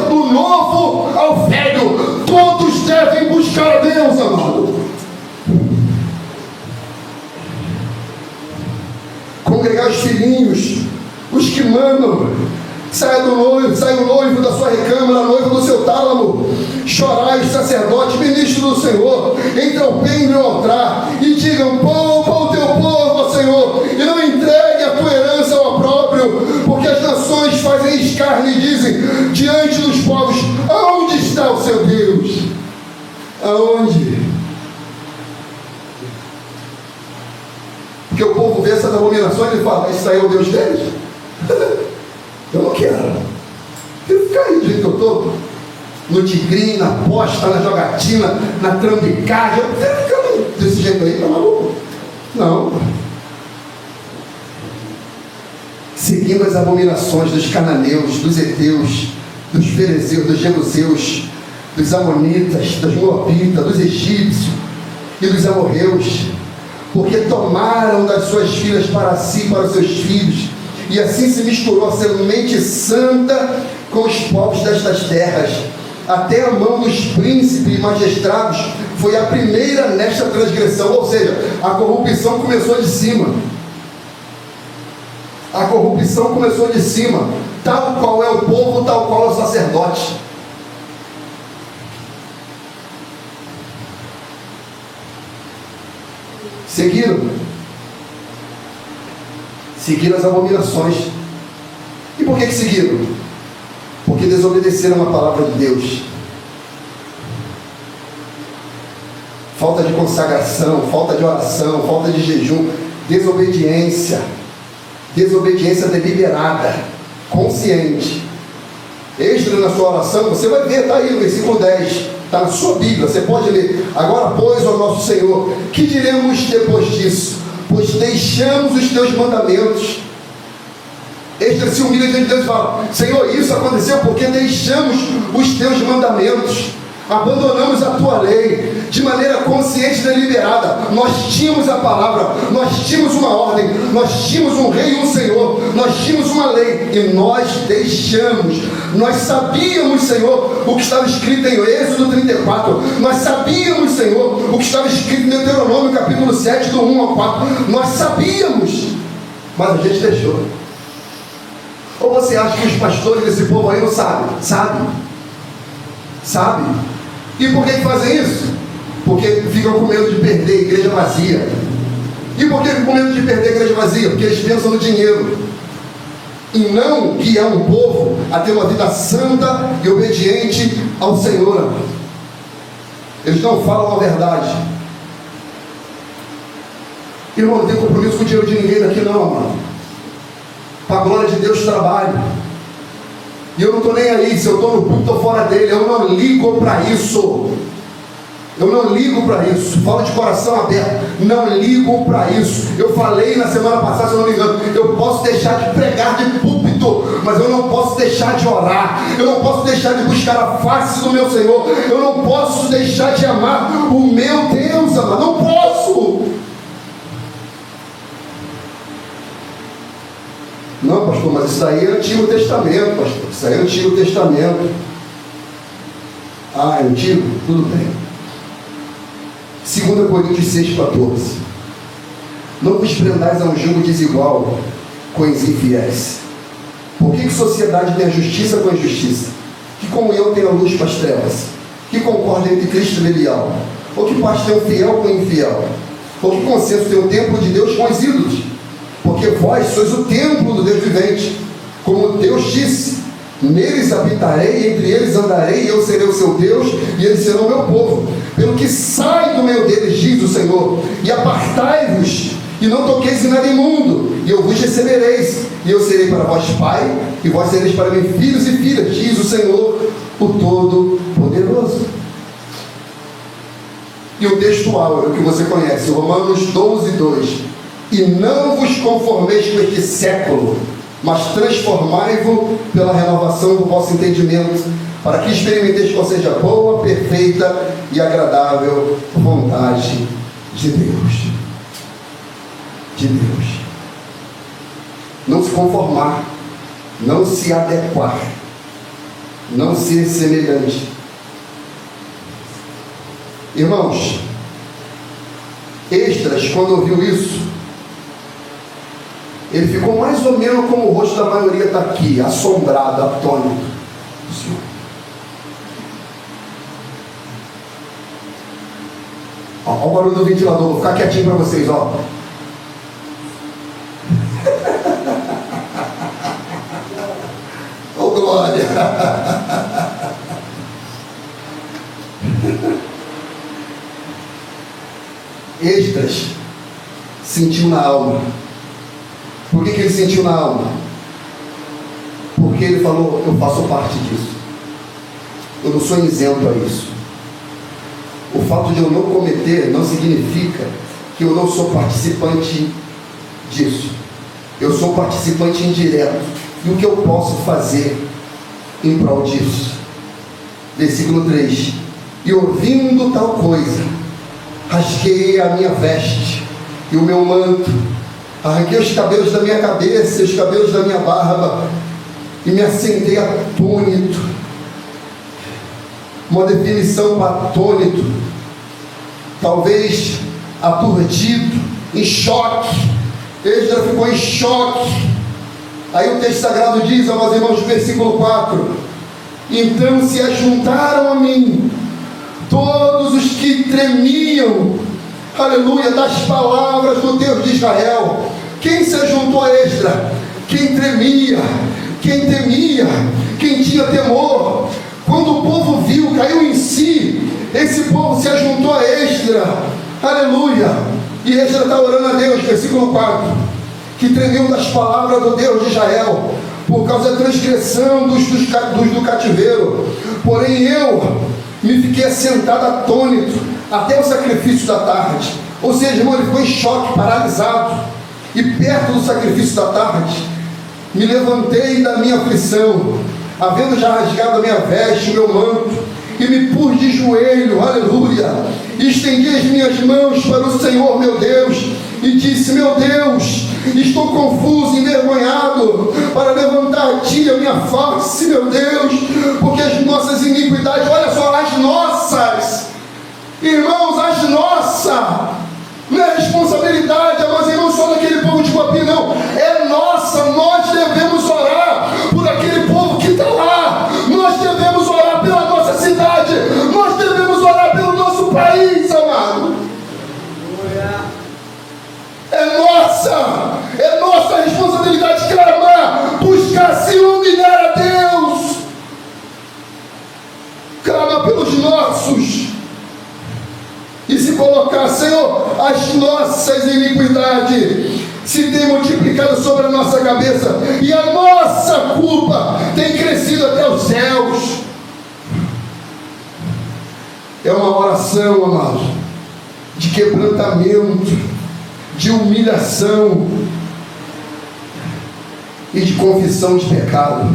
do novo ao velho, todos devem buscar a Deus, amado. Congregar os filhinhos, os que mandam. Sai o noivo da sua recâmara, a noiva do seu tálamo. Chorai, sacerdote, ministro do Senhor, entrompem no altar e digam: poupa o teu povo, ó Senhor, e não entregue a tua herança ao opróbrio, porque as nações fazem escárnio e dizem diante dos povos: aonde está o seu Deus? Aonde? Porque o povo vê essas abominações e fala: isso aí é o Deus deles? Eu não quero ficar aí do jeito que eu estou, no tigrinho, na posta, na jogatina, na trambicagem. Eu quero ficar desse jeito aí, tá maluco? Não. Seguindo as abominações dos cananeus, dos heteus, dos ferezeus, dos jebuseus, dos amonitas, dos moabitas, dos egípcios e dos amorreus, porque tomaram das suas filhas para si, para os seus filhos, e assim se misturou a semente santa com os povos destas terras. Até a mão dos príncipes e magistrados foi a primeira nesta transgressão. Ou seja, a corrupção começou de cima. A corrupção começou de cima. Tal qual é o povo, tal qual é o sacerdote. Seguiram as abominações. E por que seguiram? Porque desobedeceram a palavra de Deus. Falta de consagração, falta de oração, falta de jejum, desobediência deliberada, consciente. Extra na sua oração, você vai ver, está aí no versículo 10, está na sua Bíblia, você pode ler: agora pois, ó nosso Senhor, que diremos depois disso? Pois deixamos os teus mandamentos. Extra se humilha diante de Deus e fala: Senhor, isso aconteceu porque deixamos os teus mandamentos. abandonamos a tua lei, de maneira consciente e deliberada. Nós tínhamos a palavra, nós tínhamos uma ordem, nós tínhamos um rei e um senhor, nós tínhamos uma lei, e nós deixamos. Nós sabíamos, Senhor, o que estava escrito em Êxodo 34, nós sabíamos, Senhor, o que estava escrito em Deuteronômio capítulo 7, do 1 ao 4, nós sabíamos, mas a gente deixou. Ou você acha que os pastores desse povo aí não sabem? Sabe? E por que fazem isso? Porque ficam com medo de perder a igreja vazia. E por que ficam com medo de perder a igreja vazia? Porque eles pensam no dinheiro e não guiar um povo a ter uma vida santa e obediente ao Senhor. Eles não falam a verdade. Irmão, não tem compromisso com o dinheiro de ninguém daqui não, mano. Para a glória de Deus, trabalho. E eu não estou nem aí, se eu estou no púlpito ou fora dele, eu não ligo para isso. Falo de coração aberto, não ligo para isso. Eu falei na semana passada, se eu não me engano, eu posso deixar de pregar de púlpito, mas eu não posso deixar de orar, eu não posso deixar de buscar a face do meu Senhor, eu não posso deixar de amar o meu Deus, amado, não posso. Não, pastor, mas isso aí é Antigo Testamento, pastor. Isso aí é Antigo Testamento. Ah, é antigo? Tudo bem. 2 Coríntios 6,14. Não vos prendais a um jugo desigual com os infiéis. Por que sociedade tem a justiça com a injustiça? Que comunhão tem a luz com as trevas? Que concórdia entre Cristo e Belial? Ou que parte tem o fiel com o infiel? Ou que consenso tem o templo de Deus com os ídolos? Porque vós sois o templo do Deus vivente, como Deus disse: neles habitarei, entre eles andarei, e eu serei o seu Deus, e eles serão o meu povo. Pelo que sai do meio deles, diz o Senhor, e apartai-vos, e não toqueis em nada imundo, e eu vos recebereis, e eu serei para vós pai, e vós sereis para mim filhos e filhas, diz o Senhor, o Todo-Poderoso. E o texto áureo que você conhece, Romanos 12, 2. E não vos conformeis com este século, mas transformai-vos pela renovação do vosso entendimento, para que experimenteis qual seja a boa, perfeita e agradável vontade de Deus. Não se conformar, não se adequar, não ser semelhante. Irmãos, Esdras, quando ouviu isso, ele ficou mais ou menos como o rosto da maioria está aqui, assombrado, atônito. Olha o barulho do ventilador, vou ficar quietinho para vocês, ó. Ô glória! Esdras sentiu na alma. Por que ele sentiu na alma? Porque ele falou: eu faço parte disso. Eu não sou isento a isso. O fato de eu não cometer não significa que eu não sou participante disso. Eu sou participante indireto. E o que eu posso fazer em prol disso? Versículo 3. E ouvindo tal coisa, rasguei a minha veste e o meu manto, arranquei os cabelos da minha cabeça, os cabelos da minha barba, e me assentei atônito. Uma definição para atônito, talvez aturdido, em choque. Esdras ficou em choque. Aí o texto sagrado diz, amados irmãos, versículo 4: então se ajuntaram a mim todos os que tremiam, aleluia, das palavras do Deus de Israel. Quem se ajuntou a Esdras? Quem tremia, quem temia, quem tinha temor. Quando o povo viu, caiu em si, esse povo se ajuntou a Esdras, aleluia. E Esdras está orando a Deus, versículo 4, que tremiam das palavras do Deus de Israel, por causa da transgressão dos do cativeiro. Porém eu me fiquei assentado atônito até o sacrifício da tarde. Ou seja, irmão, ele ficou em choque, paralisado. E perto do sacrifício da tarde, me levantei da minha aflição, havendo já rasgado a minha veste, o meu manto, e me pus de joelho, aleluia, e estendi as minhas mãos para o Senhor meu Deus, e disse: meu Deus, estou confuso, envergonhado, para levantar a Ti a minha face, meu Deus, porque as nossas iniquidades, olha só, as nossas, irmãos, as nossas, não é responsabilidade, mas irmão, só daquele povo de Guapi, não, é nossa. Nós devemos orar por aquele povo que está lá, nós devemos orar pela nossa cidade, nós devemos orar pelo nosso país, amado. É nossa responsabilidade clamar, buscar se humilhar a Deus, clamar pelos nossos e se colocar: Senhor, as nossas iniquidades se têm multiplicado sobre a nossa cabeça e a nossa culpa tem crescido até os céus. É uma oração, amado, de quebrantamento, de humilhação e de confissão de pecado.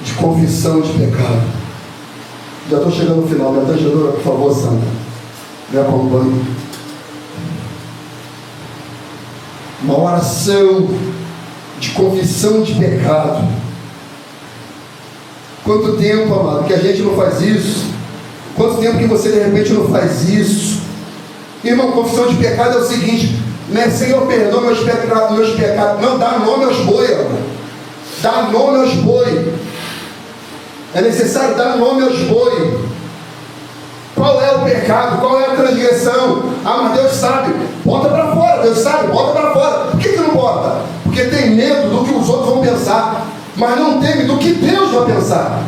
De confissão de pecado. Já estou chegando no final, minha tangedora, por favor, Sandra, me acompanhe. Uma oração de confissão de pecado. Quanto tempo, amado, que a gente não faz isso? Quanto tempo que você de repente não faz isso? Irmão, confissão de pecado é o seguinte, né? Senhor, perdoa meus pecados. Não, dá nome aos boi, amor. Dá nome aos boi. É necessário dar nome aos boi. Qual é o pecado? Qual é a transgressão? Ah, mas Deus sabe. Bota para fora. Deus sabe, bota para fora. Por que não bota? Porque tem medo do que os outros vão pensar, mas não teme do que Deus vai pensar.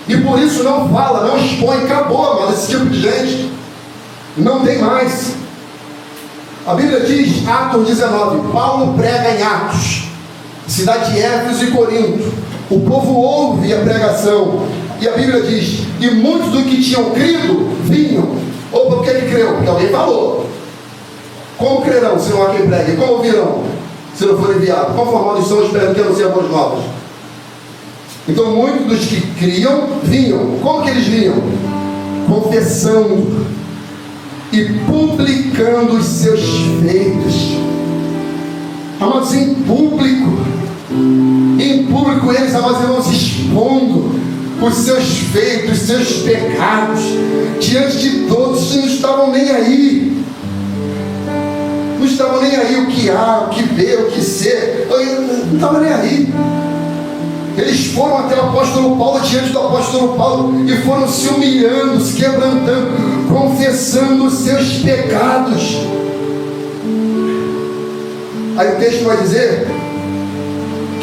E por isso não fala, não expõe. Acabou, amado, esse tipo de gente. Não tem mais. A Bíblia diz, Atos 19, Paulo prega em Atos, cidade de Éfeso e Corinto. O povo ouve a pregação, e a Bíblia diz: e muitos dos que tinham crido vinham. Opa, por que ele creu? Porque alguém falou. Como crerão se não há quem pregue? Como ouvirão se não for enviado? Conformados são, esperando que anunciem boas novas. Então muitos dos que criam vinham. Como que eles vinham? Confessando e publicando os seus feitos. Amados, em público eles, amados irmãos, expondo os seus feitos, os seus pecados diante de todos. Não estavam nem aí. Não estavam nem aí o que A, o que B, o que C. Não estavam nem aí. Eles foram até o apóstolo Paulo, diante do apóstolo Paulo, e foram se humilhando, se quebrantando, confessando os seus pecados. Aí o texto vai dizer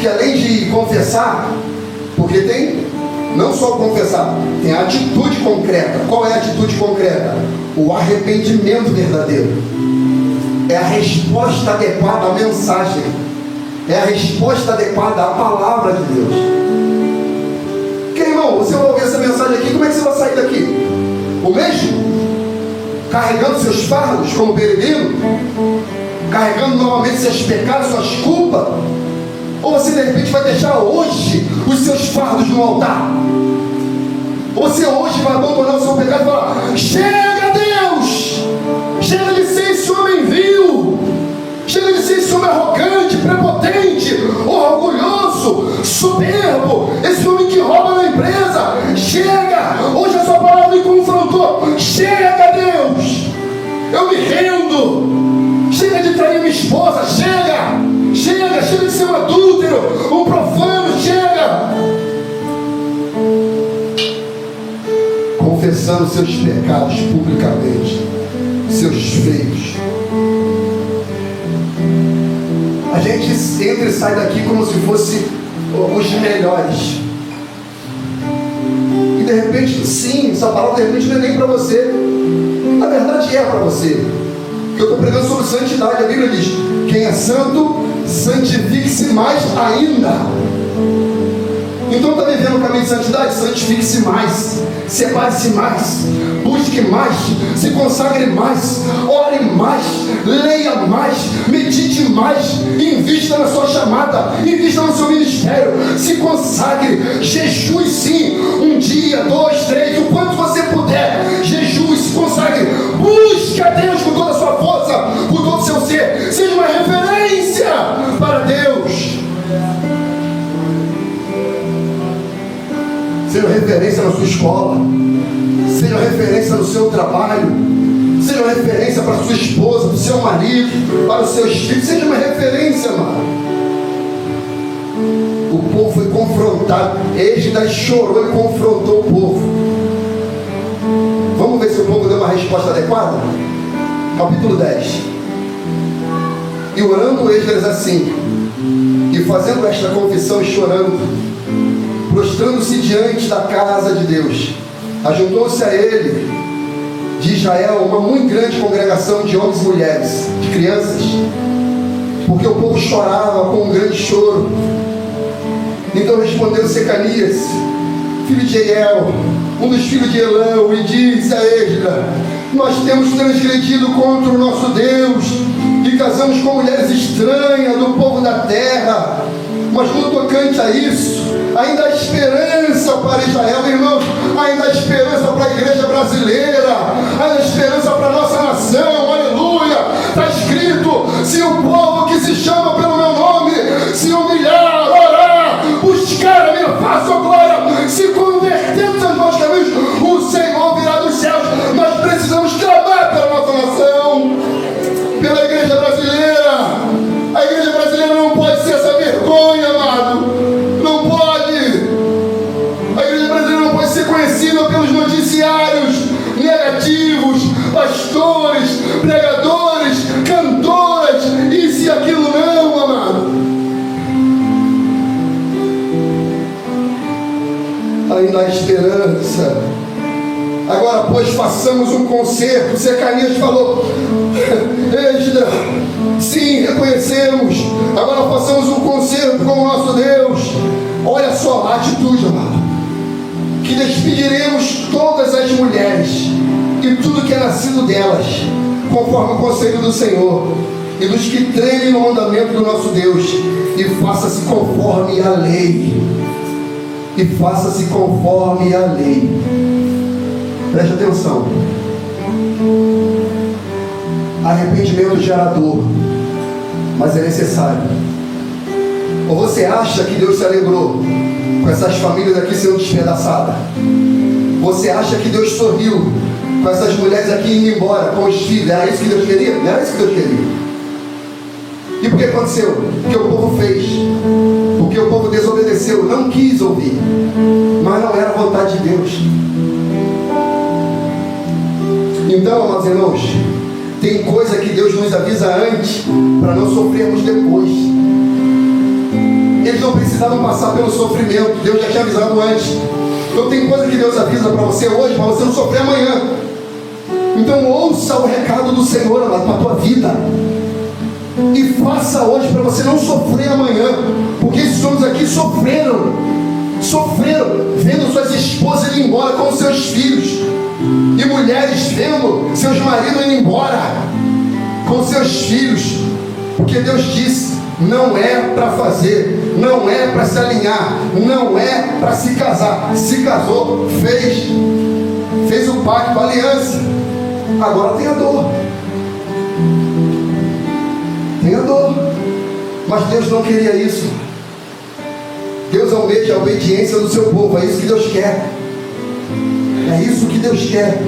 que além de confessar, porque tem não só confessar, tem a atitude concreta. Qual é a atitude concreta? O arrependimento verdadeiro. É a resposta adequada à mensagem. É a resposta adequada à palavra de Deus. Porque, irmão, você vai ouvir essa mensagem aqui, como é que você vai sair daqui? O mesmo? Carregando seus fardos como peregrino? Carregando novamente seus pecados, suas culpas? Ou você de repente vai deixar hoje os seus fardos no altar? Ou você hoje vai abandonar o seu pecado e falar: chega, Deus! Chega de ser esse homem vil! Chega de ser esse homem arrogante, prepotente, orgulhoso, soberbo, esse homem que rouba na empresa. Chega! Hoje a sua palavra me confrontou. Chega, Deus! Eu me rendo. Chega de trair minha esposa. Chega! Chega! Chega de ser um adúltero, um profano. Chega! Confessando seus pecados publicamente, seus feitos. A gente entra e sai daqui como se fosse os melhores. E de repente, sim, essa palavra de repente não é nem para você. Na verdade é para você. Porque eu estou pregando sobre santidade. A Bíblia diz: quem é santo, santifique-se mais ainda. Então está vivendo o caminho de santidade? Santifique-se mais, separe-se mais, busque mais, se consagre mais, ore mais, leia mais, medite mais, invista na sua chamada, invista no seu ministério, se consagre, jejue sim, 1 dia, 2, 3, o quanto você puder, jejue, se consagre, busque a Deus com toda a sua força, com todo o seu ser, seja uma referência para Deus. Seja referência na sua escola, seja referência no seu trabalho, seja referência para a sua esposa, para o seu marido, para os seus filhos, seja uma referência, mano. O povo foi confrontado, Esdras chorou e confrontou o povo. Vamos ver se o povo deu uma resposta adequada? Capítulo 10. E orando Esdras assim, e fazendo esta confissão e chorando, prostrando-se diante da casa de Deus, ajuntou-se a ele de Israel uma muito grande congregação de homens e mulheres, de crianças, porque o povo chorava com um grande choro. Então respondeu Secanias, filho de Jeiel, um dos filhos de Elão, e disse a Esdras: nós temos transgredido contra o nosso Deus e casamos com mulheres estranhas do povo da terra. Mas no tocante a isso, ainda há esperança para Israel, irmãos, ainda há esperança para a igreja brasileira, ainda há esperança para a nossa nação, aleluia. Está escrito: se o povo que se chama pelo meu nome se humilhar, orar, buscar a minha face, ó glória, se converter dos maus caminhos, o Senhor virá dos céus. Nós precisamos clamar pela nossa nação, pela igreja brasileira. A igreja brasileira não pode ser essa vergonha, amado. Não pode. A igreja brasileira não pode ser conhecida pelos noticiários negativos, pastores, pregadores, cantoras, isso e aquilo não, amado. Ainda há esperança. Agora, pois, façamos um concerto. Secanias falou: Esdras, sim, reconhecemos. Agora façamos um concerto com o nosso Deus. Olha só a atitude, amado. Que despediremos todas as mulheres e tudo que é nascido delas, conforme o conselho do Senhor, e dos que tremem no mandamento do nosso Deus, e faça-se conforme a lei. E faça-se conforme a lei. Preste atenção. Arrependimento gera dor, mas é necessário. Ou você acha que Deus se alegrou com essas famílias aqui sendo despedaçadas? Você acha que Deus sorriu com essas mulheres aqui indo embora com os filhos? Era isso que Deus queria? Não era isso que Deus queria. E por que aconteceu? Porque o povo fez, porque o povo desobedeceu, não quis ouvir, mas não era a vontade de Deus. Então, amados irmãos, tem coisa que Deus nos avisa antes para não sofrermos depois. Eles não precisavam passar pelo sofrimento, Deus já tinha avisado antes. Então tem coisa que Deus avisa para você hoje, para você não sofrer amanhã. Então ouça o recado do Senhor, amado, para a tua vida, e faça hoje para você não sofrer amanhã. Porque esses homens aqui sofreram, vendo suas esposas indo embora com seus filhos, e mulheres vendo seus maridos indo embora com seus filhos. Porque Deus disse: não é para fazer, não é para se alinhar, não é para se casar. Se casou, fez o pacto, a aliança. Agora tem a dor, mas Deus não queria isso. Deus almeja a obediência do seu povo. É isso que Deus quer. É isso que Deus quer.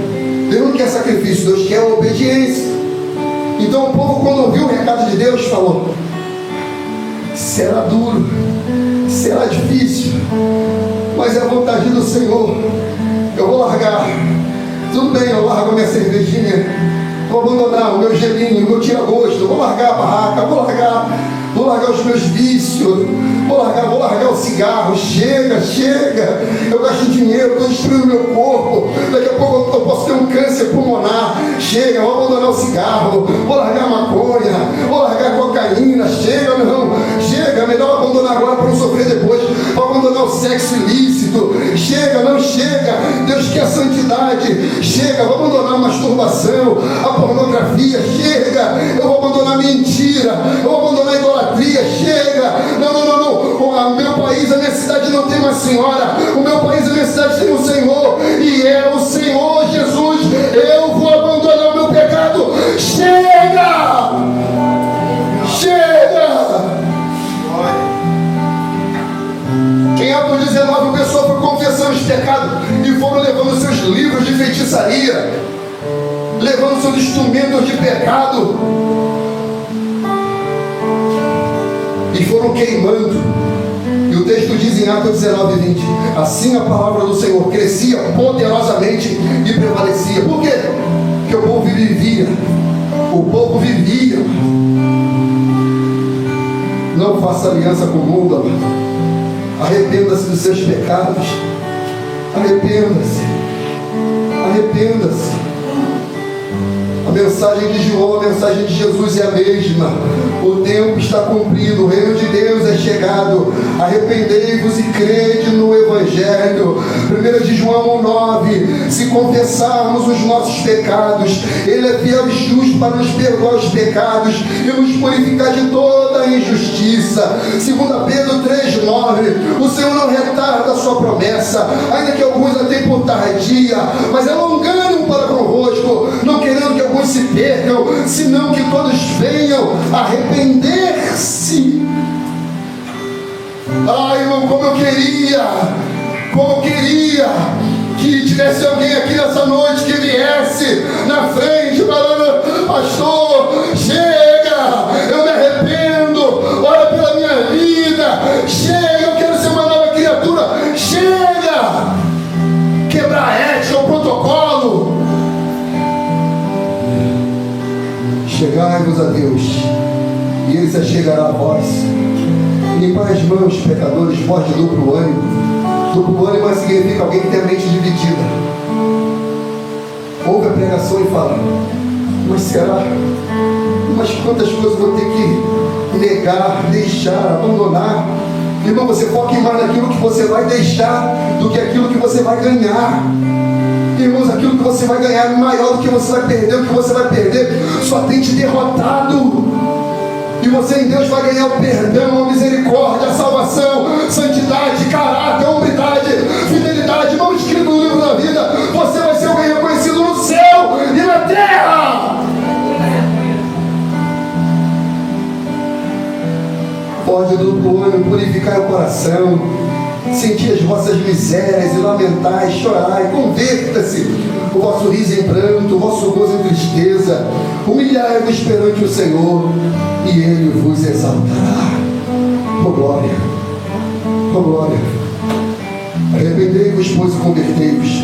Deus não quer sacrifício, Deus quer obediência. Então o povo, quando ouviu o recado de Deus, falou: será duro, será difícil, mas é a vontade do Senhor. Eu vou largar, tudo bem, eu largo a minha cervejinha, vou abandonar o meu gelinho, o meu tira-gosto, vou largar a barraca, vou largar os meus vícios, vou largar o cigarro. Chega, eu gasto dinheiro, estou destruindo meu corpo, daqui a pouco eu posso ter um câncer pulmonar. Chega, vou abandonar o cigarro, vou largar a maconha, vou largar a cocaína. Chega, meu irmão, chega, melhor abandonar agora para não sofrer depois. Vou abandonar o sexo infidelidade, chega, vou abandonar a masturbação, a pornografia, chega, eu vou abandonar a mentira, eu vou abandonar a idolatria, chega, não, o meu país, a minha cidade não tem uma senhora, o meu país, a minha cidade tem um Senhor, e é o Senhor Jesus, eu vou abandonar o meu pecado, chega! Em Atos 19, o pessoal foi confessando os pecados e foram levando seus livros de feitiçaria, levando seus instrumentos de pecado e foram queimando. E o texto diz em Atos 19, 20: assim a palavra do Senhor crescia poderosamente e prevalecia. Por quê? Porque o povo vivia. O povo vivia. Não faça aliança com o mundo, amado. Arrependa-se dos seus pecados. Arrependa-se. Arrependa-se. A mensagem de João, a mensagem de Jesus é a mesma. O tempo está cumprido, o reino de Deus é chegado. Arrependei-vos e crede no Evangelho. 1 de João 1,9: se confessarmos os nossos pecados, Ele é fiel e justo para nos perdoar os pecados e nos purificar de toda a injustiça. 2 Pedro 3,9: o Senhor não retarda a sua promessa, ainda que alguns a tenham por tardia, mas é longânimo para convosco, não querendo que alguns se percam, senão que todos venham a arrepender-se. Ai, irmão, como eu queria que tivesse alguém aqui nessa noite que viesse na frente falando: pastor, chega, eu me arrependo, ora pela minha vida, chega, eu quero ser uma nova criatura, chega, quebrar a ética, o protocolo. Chegai-vos a Deus, e Ele se achegará a vós. Limpai as mãos, pecadores, vós de duplo ânimo. Duplo ânimo significa alguém que tem a mente dividida. Ouve a pregação e fala: mas será? Mas quantas coisas vou ter que negar, deixar, abandonar? Irmão, você foca mais naquilo que você vai deixar do que aquilo que você vai ganhar. Irmãos, aquilo que você vai ganhar é maior do que você vai perder. O que você vai perder só tem te derrotado. E você em Deus vai ganhar o perdão, a misericórdia, a salvação, santidade, caráter, hombridade, fidelidade. Irmão, escrito no livro da vida, você vai ser alguém reconhecido no céu e na terra. Pode duplo ânimo, purificar o coração, sentir as vossas misérias e lamentar e chorar e converta-se o vosso riso em pranto, o vosso gozo em tristeza. Humilhai-vos perante o Senhor e Ele vos exaltará. Oh glória, oh glória. Arrependei-vos, pois, e convertei-vos,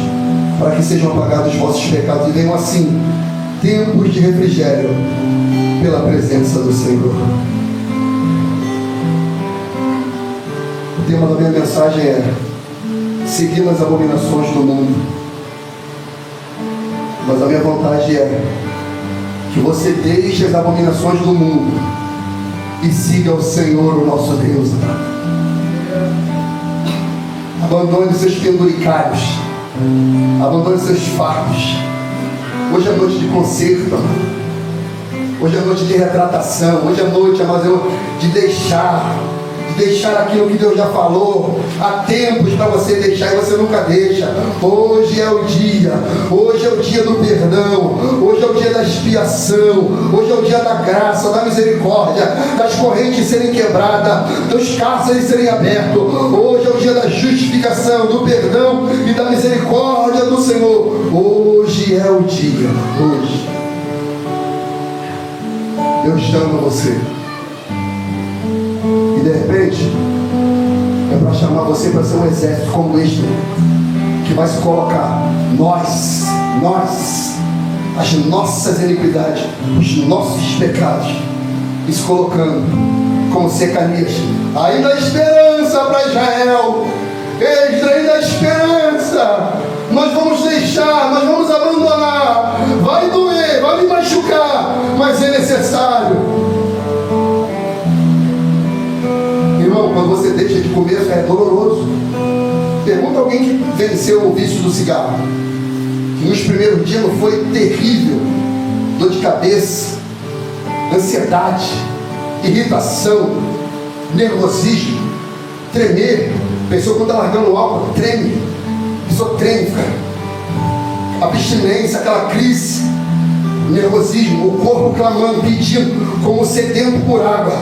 para que sejam apagados os vossos pecados e venham assim tempos de refrigério pela presença do Senhor. O tema da minha mensagem é: seguindo as abominações do mundo. Mas a minha vontade é que você deixe as abominações do mundo e siga o Senhor, o nosso Deus. Abandone seus penduricários, abandone seus fardos. Hoje é noite de conserto, hoje é noite de retratação, hoje é noite, de deixar aquilo que Deus já falou. Há tempos para você deixar e você nunca deixa. Hoje é o dia do perdão, hoje é o dia da expiação, hoje é o dia da graça, da misericórdia, das correntes serem quebradas, dos cárceres serem abertos. Hoje é o dia da justificação, do perdão e da misericórdia do Senhor. Hoje é o dia, hoje. Deus chama você. E de repente é para chamar você para ser um exército como este, que vai se colocar, nós, as nossas iniquidades, os nossos pecados, e se colocando como Secanias. Ainda há esperança para Israel, ainda há esperança. Nós vamos deixar, nós vamos abandonar, vai doer, vai me machucar, mas é necessário. Irmão, quando você deixa de comer, é doloroso. Pergunta a alguém que venceu o vício do cigarro. Nos primeiros dias não foi terrível, dor de cabeça, ansiedade, irritação, nervosismo, tremer. A pessoa quando está largando o álcool, treme. A pessoa treme, cara. Abstinência, aquela crise, nervosismo, o corpo clamando, pedindo, como sedento por água.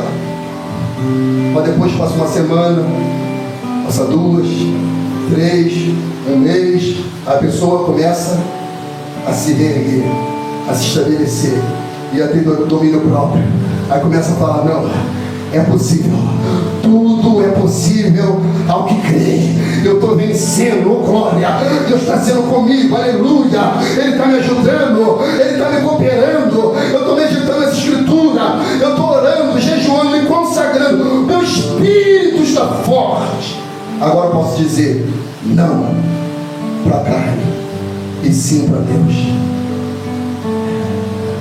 Mas depois passa uma semana, passa 2, 3, um mês, a pessoa começa a se reerguer, a se estabelecer e a ter domínio próprio. Aí começa a falar: não, é possível, tudo é possível ao que crê. Eu estou vencendo, oh glória, Deus está sendo comigo, aleluia. Ele está me ajudando, Ele está me cooperando. Eu estou meditando essa escritura, eu estou orando, jejuando, me consagrando. Meu espírito está forte. Agora eu posso dizer não para a carne e sim para Deus.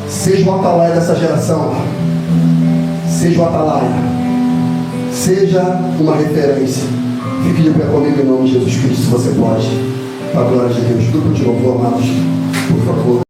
Seja o atalaia dessa geração, seja o atalaia, seja uma referência. Fique de pé comigo em nome de Jesus Cristo, se você pode, para a glória de Deus. Tudo de novo, amados, por favor.